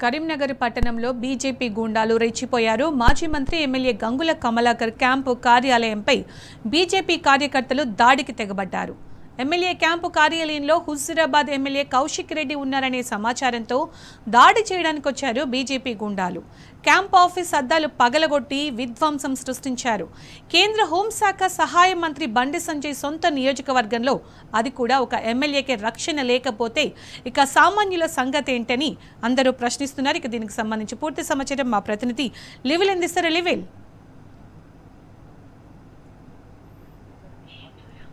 కరీంనగర్ పట్టణంలో బీజేపీ గూండాలు రెచ్చిపోయారు. మాజీ మంత్రి ఎమ్మెల్యే గంగుల కమలాకర్ క్యాంపు కార్యాలయంపై బీజేపీ కార్యకర్తలు దాడికి తెగబడ్డారు. ఎమ్మెల్యే క్యాంపు కార్యాలయంలో హుజూరాబాద్ ఎమ్మెల్యే కౌశిక్ రెడ్డి ఉన్నారనే సమాచారంతో దాడి చేయడానికి వచ్చారు బీజేపీ గూండాలు. క్యాంప్ ఆఫీస్ అద్దాలు పగలగొట్టి విధ్వంసం సృష్టించారు. కేంద్ర హోంశాఖ సహాయ మంత్రి బండి సంజయ్ సొంత నియోజకవర్గంలో అది కూడా ఒక ఎమ్మెల్యేకి రక్షణ లేకపోతే ఇక సామాన్యుల సంగతి ఏంటని అందరూ ప్రశ్నిస్తున్నారు. ఇక దీనికి సంబంధించి పూర్తి సమాచారం మా ప్రతినిధి లివిల్ అందిస్తారు. లివిల్,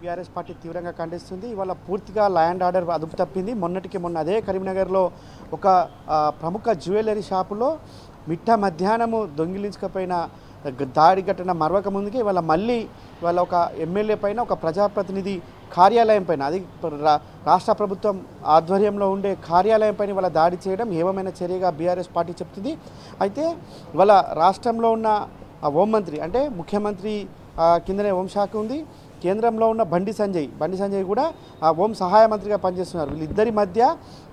బీఆర్ఎస్ పార్టీ తీవ్రంగా ఖండిస్తుంది. ఇవాళ పూర్తిగా లా అండ్ ఆర్డర్ అదుపు తప్పింది. మొన్నటికి మొన్న అదే కరీంనగర్లో ఒక ప్రముఖ జ్యువెలరీ షాపులో మిట్ట మధ్యాహ్నము దొంగిలించకపోయిన దాడి ఘటన మరవక ముందుకే ఇవాళ మళ్ళీ ఇవాళ ఒక ఎమ్మెల్యే పైన ఒక ప్రజాప్రతినిధి కార్యాలయం పైన, అది రాష్ట్ర ప్రభుత్వం ఆధ్వర్యంలో ఉండే కార్యాలయం పైన ఇవాళ దాడి చేయడం ఏమైన చర్యగా బీఆర్ఎస్ పార్టీ చెప్తుంది. అయితే ఇవాళ రాష్ట్రంలో ఉన్న హోంమంత్రి అంటే ముఖ్యమంత్రి కిందనే హోంశాఖ ఉంది, కేంద్రంలో ఉన్న బండి సంజయ్ కూడా హోం సహాయ మంత్రిగా పనిచేస్తున్నారు. వీళ్ళిద్దరి మధ్య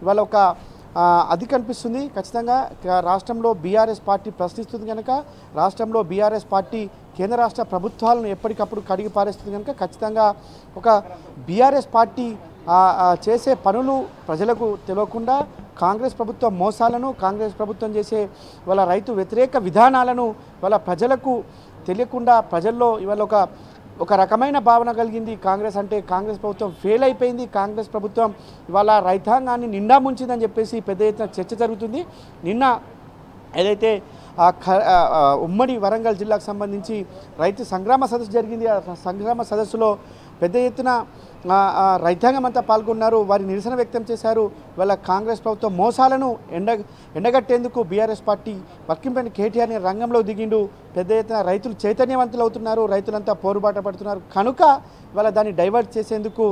ఇవాళ ఒక అది కనిపిస్తుంది. ఖచ్చితంగా రాష్ట్రంలో బీఆర్ఎస్ పార్టీ ప్రశ్నిస్తుంది కనుక, రాష్ట్రంలో బీఆర్ఎస్ పార్టీ కేంద్ర రాష్ట్ర ప్రభుత్వాలను ఎప్పటికప్పుడు కడిగి పారేస్తుంది కనుక ఖచ్చితంగా ఒక బీఆర్ఎస్ పార్టీ చేసే పనులు ప్రజలకు తెలియకుండా కాంగ్రెస్ ప్రభుత్వం మోసాలను, కాంగ్రెస్ ప్రభుత్వం చేసే వాళ్ళ రైతు వ్యతిరేక విధానాలను వాళ్ళ ప్రజలకు తెలియకుండా ప్రజల్లో ఇవాళ ఒక రకమైన భావన కలిగింది. కాంగ్రెస్ అంటే కాంగ్రెస్ ప్రభుత్వం ఫెయిల్ అయిపోయింది, కాంగ్రెస్ ప్రభుత్వం ఇవాళ రైతాంగాన్ని నిండా ముంచిందని చెప్పేసి పెద్ద ఎత్తున చర్చ జరుగుతుంది. నిన్న ఏదైతే ఉమ్మడి వరంగల్ జిల్లాకు సంబంధించి రైతు సంగ్రామ సదస్సు జరిగింది. ఆ సంగ్రామ సదస్సులో పెద్ద ఎత్తున రైతాంగం అంతా పాల్గొన్నారు, వారి నిరసన వ్యక్తం చేశారు. వాళ్ళ కాంగ్రెస్ ప్రభుత్వం మోసాలను ఎండగట్టేందుకు బీఆర్ఎస్ పార్టీ వర్కింగ్ ప్రెసిడెంట్ కేటీఆర్ని రంగంలో దిగిండు. పెద్ద ఎత్తున రైతులు చైతన్యవంతులు అవుతున్నారు, రైతులంతా పోరుబాట పడుతున్నారు కనుక ఇవాళ దాన్ని డైవర్ట్ చేసేందుకు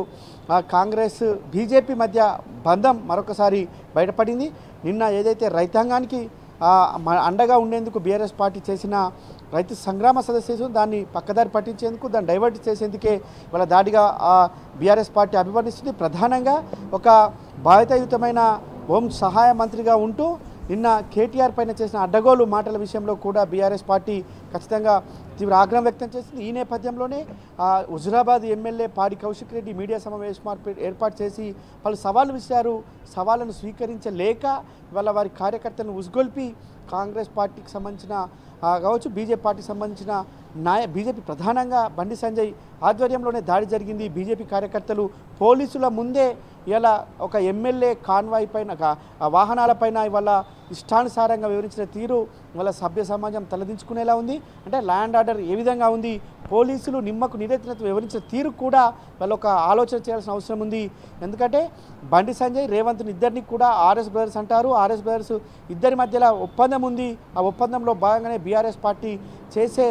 కాంగ్రెస్ బీజేపీ మధ్య బంధం మరొకసారి బయటపడింది. నిన్న ఏదైతే రైతాంగానికి అండగా ఉండేందుకు బీఆర్ఎస్ పార్టీ చేసిన రైతు సంగ్రామ సదస్సు దాన్ని పక్కదారి పట్టించేందుకు, దాన్ని డైవర్ట్ చేసేందుకే వాళ్ళ దాడిగా బీఆర్ఎస్ పార్టీ అభివర్ణిస్తుంది. ప్రధానంగా ఒక బాధ్యతాయుతమైన హోం సహాయ మంత్రిగా ఉంటూ నిన్న కేటీఆర్ పైన చేసిన అడ్డగోలు మాటల విషయంలో కూడా బీఆర్ఎస్ పార్టీ ఖచ్చితంగా తీవ్ర ఆగ్రహం వ్యక్తం చేసింది. ఈ నేపథ్యంలోనే హుజూరాబాద్ ఎమ్మెల్యే పాడి కౌశిక్ రెడ్డి మీడియా సమావేశం ఏర్పాటు చేసి పలు సవాళ్లు విసిరారు. సవాళ్లను స్వీకరించలేక ఇవాళ వారి కార్యకర్తలను ఉసుగొల్పి కాంగ్రెస్ పార్టీకి సంబంధించిన కావచ్చు, బీజేపీ పార్టీకి సంబంధించిన బీజేపీ ప్రధానంగా బండి సంజయ్ ఆధ్వర్యంలోనే దాడి జరిగింది. బీజేపీ కార్యకర్తలు పోలీసుల ముందే ఇలా ఒక ఎమ్మెల్యే కాన్వాయ్ పైన వాహనాలపైన ఇవాళ ఇష్టానుసారంగా వివరించిన తీరు ఇవాళ సభ్య సమాజం తలదించుకునేలా ఉంది. అంటే ల్యాండ్ ఆర్డర్ ఏ విధంగా ఉంది, పోలీసులు నిమ్మకు నీరెత్తినట్టు వివరించిన తీరు కూడా వాళ్ళు ఒక ఆలోచన చేయాల్సిన అవసరం ఉంది. ఎందుకంటే బండి సంజయ్ రేవంత్ని ఇద్దరిని కూడా ఆర్ఎస్ బ్రదర్స్ అంటారు. ఆర్ఎస్ బ్రదర్స్ ఇద్దరి మధ్యలో ఒప్పందం ఉంది. ఆ ఒప్పందంలో భాగంగానే బీఆర్ఎస్ పార్టీ చేసే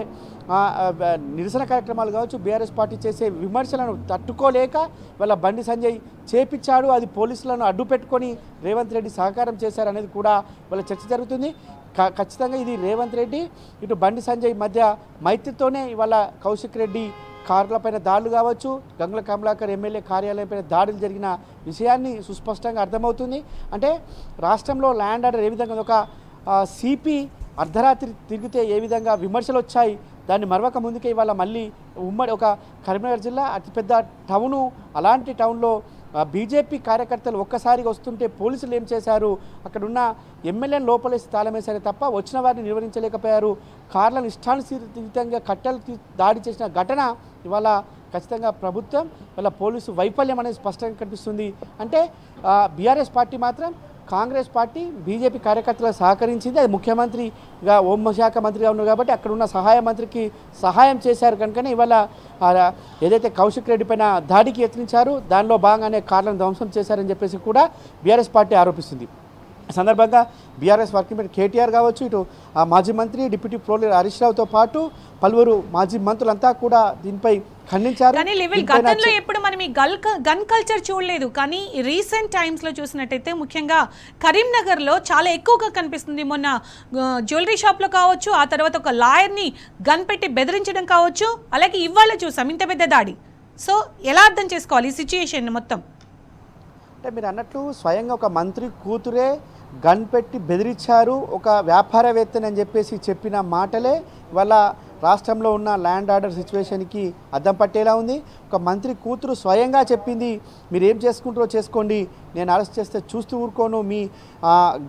నిరసన కార్యక్రమాలు కావచ్చు, బీఆర్ఎస్ పార్టీ చేసే విమర్శలను తట్టుకోలేక వాళ్ళ బండి సంజయ్ చేపించాడు, అది పోలీసులను అడ్డు పెట్టుకొని రేవంత్ రెడ్డి సహకారం చేశారు అనేది కూడా వాళ్ళ చర్చ జరుగుతుంది. ఖచ్చితంగా ఇది రేవంత్ రెడ్డి ఇటు బండి సంజయ్ మధ్య మైత్రితోనే ఇవాళ కౌశిక్ రెడ్డి కార్లపైన దాడులు కావచ్చు, గంగుల కమలాకర్ ఎమ్మెల్యే కార్యాలయంపైన దాడులు జరిగిన విషయాన్ని సుస్పష్టంగా అర్థమవుతుంది. అంటే రాష్ట్రంలో ల్యాండ్ ఆర్డర్ ఏ విధంగా ఒక సిపి అర్ధరాత్రి తిరిగితే ఏ విధంగా విమర్శలు వచ్చాయి, దాన్ని మరవక ముందుకే ఇవాళ మళ్ళీ ఉమ్మడి ఒక కరీంనగర్ జిల్లా అతిపెద్ద టౌను, అలాంటి టౌన్లో బీజేపీ కార్యకర్తలు ఒక్కసారిగా వస్తుంటే పోలీసులు ఏం చేశారు, అక్కడున్న ఎమ్మెల్యేని లోపలేసి తాళమేశారే తప్ప వచ్చిన వారిని నిర్వహించలేకపోయారు. కార్లను ఇష్టానుసరితంగా కట్టెలు దాడి చేసిన ఘటన ఇవాళ ఖచ్చితంగా ప్రభుత్వం వాళ్ళ పోలీసు వైఫల్యం అనేది స్పష్టంగా కనిపిస్తుంది. అంటే బీఆర్ఎస్ పార్టీ మాత్రం కాంగ్రెస్ పార్టీ బీజేపీ కార్యకర్తలకు సహకరించింది. అది ముఖ్యమంత్రిగా హోంశాఖ మంత్రిగా ఉన్నారు కాబట్టి అక్కడ ఉన్న సహాయ మంత్రికి సహాయం చేశారు కనుకనే ఇవాళ ఏదైతే కౌశిక్ రెడ్డి పైన దాడికి యత్నించారు దానిలో భాగంగానే కార్లను ధ్వంసం చేశారని చెప్పేసి కూడా బీఆర్ఎస్ పార్టీ ఆరోపిస్తుంది. సందర్భంగా బీఆర్ఎస్ వర్కింగ్ ప్రెసిడెంట్ కేటీఆర్ కావచ్చు, ఇటు మాజీ మంత్రి డిప్యూటీ ఫ్లోర్ హరీష్ రావుతో పాటు పలువురు మాజీ మంత్రులంతా కూడా దీనిపై ఖండించారు. కానీ గతంలో ఎప్పుడు మనం ఈ గన్ కల్చర్ చూడలేదు, కానీ రీసెంట్ టైమ్స్లో చూసినట్టయితే ముఖ్యంగా కరీంనగర్లో చాలా ఎక్కువగా కనిపిస్తుంది. మొన్న జ్యువెలరీ షాప్లో కావచ్చు, ఆ తర్వాత ఒక లాయర్ని గన్ పెట్టి బెదిరించడం కావచ్చు, అలాగే ఇవాళ చూసాం ఇంత పెద్ద దాడి. సో ఎలా అర్థం చేసుకోవాలి ఈ సిచ్యుయేషన్ మొత్తం? అంటే మీరు అన్నట్లు స్వయంగా ఒక మంత్రి కూతురే గన్ పెట్టి బెదిరించారు, ఒక వ్యాపారవేత్తని అని చెప్పేసి చెప్పిన మాటలే వాళ్ళ రాష్ట్రంలో ఉన్న ల్యాండ్ ఆర్డర్ సిచ్యువేషన్కి అద్దం పట్టేలా ఉంది. ఒక మంత్రి కూతురు స్వయంగా చెప్పింది, మీరు ఏం చేసుకుంటారో చేసుకోండి, నేను అరెస్ట్ చేస్తే చూస్తూ ఊరుకోను, మీ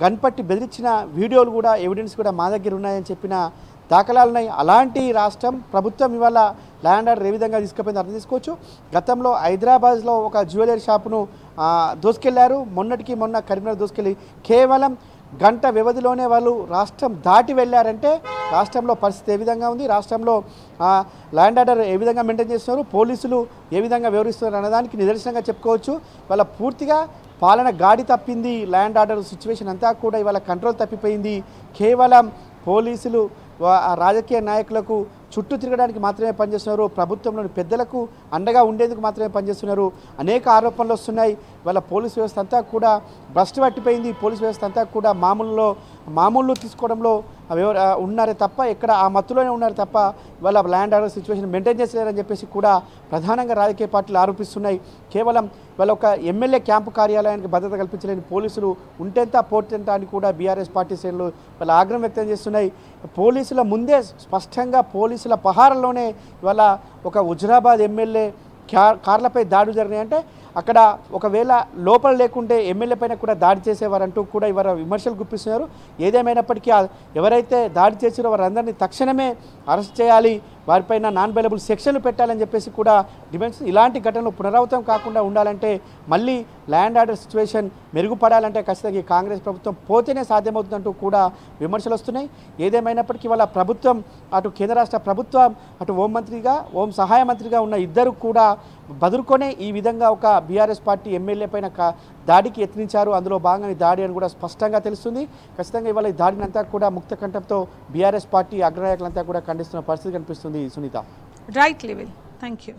గన్ పట్టి బెదిరించిన వీడియోలు కూడా ఎవిడెన్స్ కూడా మా దగ్గర ఉన్నాయని చెప్పిన దాఖలాలు ఉన్నాయి. అలాంటి రాష్ట్రం ప్రభుత్వం ఇవాళ ల్యాండ్ ఆర్డర్ ఏ విధంగా తీసుకుపోయింది అర్థం తీసుకోవచ్చు. గతంలో హైదరాబాద్లో ఒక జ్యువెలరీ షాపును దోసుకెళ్లారు, మొన్నటికి మొన్న కరీంనగర్ దోసుకెళ్ళి కేవలం గంట వ్యవధిలోనే వాళ్ళు రాష్ట్రం దాటి వెళ్ళారంటే రాష్ట్రంలో పరిస్థితి ఏ విధంగా ఉంది, రాష్ట్రంలో ల్యాండ్ ఆర్డర్ ఏ విధంగా మెయింటైన్ చేస్తున్నారు, పోలీసులు ఏ విధంగా వ్యవహరిస్తున్నారు అన్నదానికి నిదర్శనంగా చెప్పుకోవచ్చు. వాళ్ళ పూర్తిగా పాలన గాడి తప్పింది, ల్యాండ్ ఆర్డర్ సిచ్యువేషన్ అంతా కూడా ఇవాళ కంట్రోల్ తప్పిపోయింది. కేవలం పోలీసులు రాజకీయ నాయకులకు చుట్టూ తిరగడానికి మాత్రమే పనిచేస్తున్నారు, ప్రభుత్వంలోని పెద్దలకు అండగా ఉండేందుకు మాత్రమే పనిచేస్తున్నారు. అనేక ఆరోపణలు వస్తున్నాయి. వాళ్ళ పోలీసు వ్యవస్థ అంతా కూడా భ్రష్టు పట్టిపోయింది. పోలీసు వ్యవస్థ అంతా కూడా మామూలు తీసుకోవడంలో ఉన్నారే తప్ప ఎక్కడ ఆ మత్తులోనే ఉన్నారు తప్ప వాళ్ళ ల్యాండ్ ఆర్డర్ సిచ్యువేషన్ మెయింటైన్ చేసలేరని చెప్పేసి కూడా ప్రధానంగా రాజకీయ పార్టీలు ఆరోపిస్తున్నాయి. కేవలం వాళ్ళ ఒక ఎమ్మెల్యే క్యాంపు కార్యాలయానికి భద్రత కల్పించలేని పోలీసులు ఉంటెంత పోటెంత అని కూడా బీఆర్ఎస్ పార్టీ శ్రేణులు వాళ్ళ ఆగ్రహం వ్యక్తం చేస్తున్నాయి. పోలీసుల ముందే స్పష్టంగా పోలీసుల పహారంలోనే ఇవాళ ఒక హుజురాబాద్ ఎమ్మెల్యే కార్లపై దాడులు జరిగినాయంటే అక్కడ ఒకవేళ లోపల లేకుంటే ఎమ్మెల్యే పైన కూడా దాడి చేసేవారంటూ కూడా ఇవాళ విమర్శలు గుప్పిస్తున్నారు. ఏదేమైనప్పటికీ ఎవరైతే దాడి చేసారో వారందరినీ తక్షణమే అరెస్ట్ చేయాలి, వారిపైన నాన్ బెయిలబుల్ సెక్షన్లు పెట్టాలని చెప్పేసి కూడా డిమాండ్స్. ఇలాంటి ఘటనలు పునరావృతం కాకుండా ఉండాలంటే మళ్ళీ ల్యాండ్ ఆర్డర్ సిచ్యువేషన్ మెరుగుపడాలంటే ఖచ్చితంగా కాంగ్రెస్ ప్రభుత్వం పోతేనే సాధ్యమవుతుందంటూ కూడా విమర్శలు వస్తున్నాయి. ఏదేమైనప్పటికీ వాళ్ళ ప్రభుత్వం అటు కేంద్ర రాష్ట్ర ప్రభుత్వం అటు హోం సహాయ మంత్రిగా ఉన్న ఇద్దరు కూడా బదులుకొనే ఈ విధంగా ఒక బీఆర్ఎస్ పార్టీ ఎమ్మెల్యే పైన దాడికి యత్నించారు. అందులో భాగంగా దాడి అని కూడా స్పష్టంగా తెలుస్తుంది. ఖచ్చితంగా ఇవాళ ఈ దాడినంతా కూడా ముక్త కంఠంతో బీఆర్ఎస్ పార్టీ అగ్రనాయకులంతా కూడా ఖండిస్తున్న పరిస్థితి కనిపిస్తుంది. Sunitha. Right level. Thank you.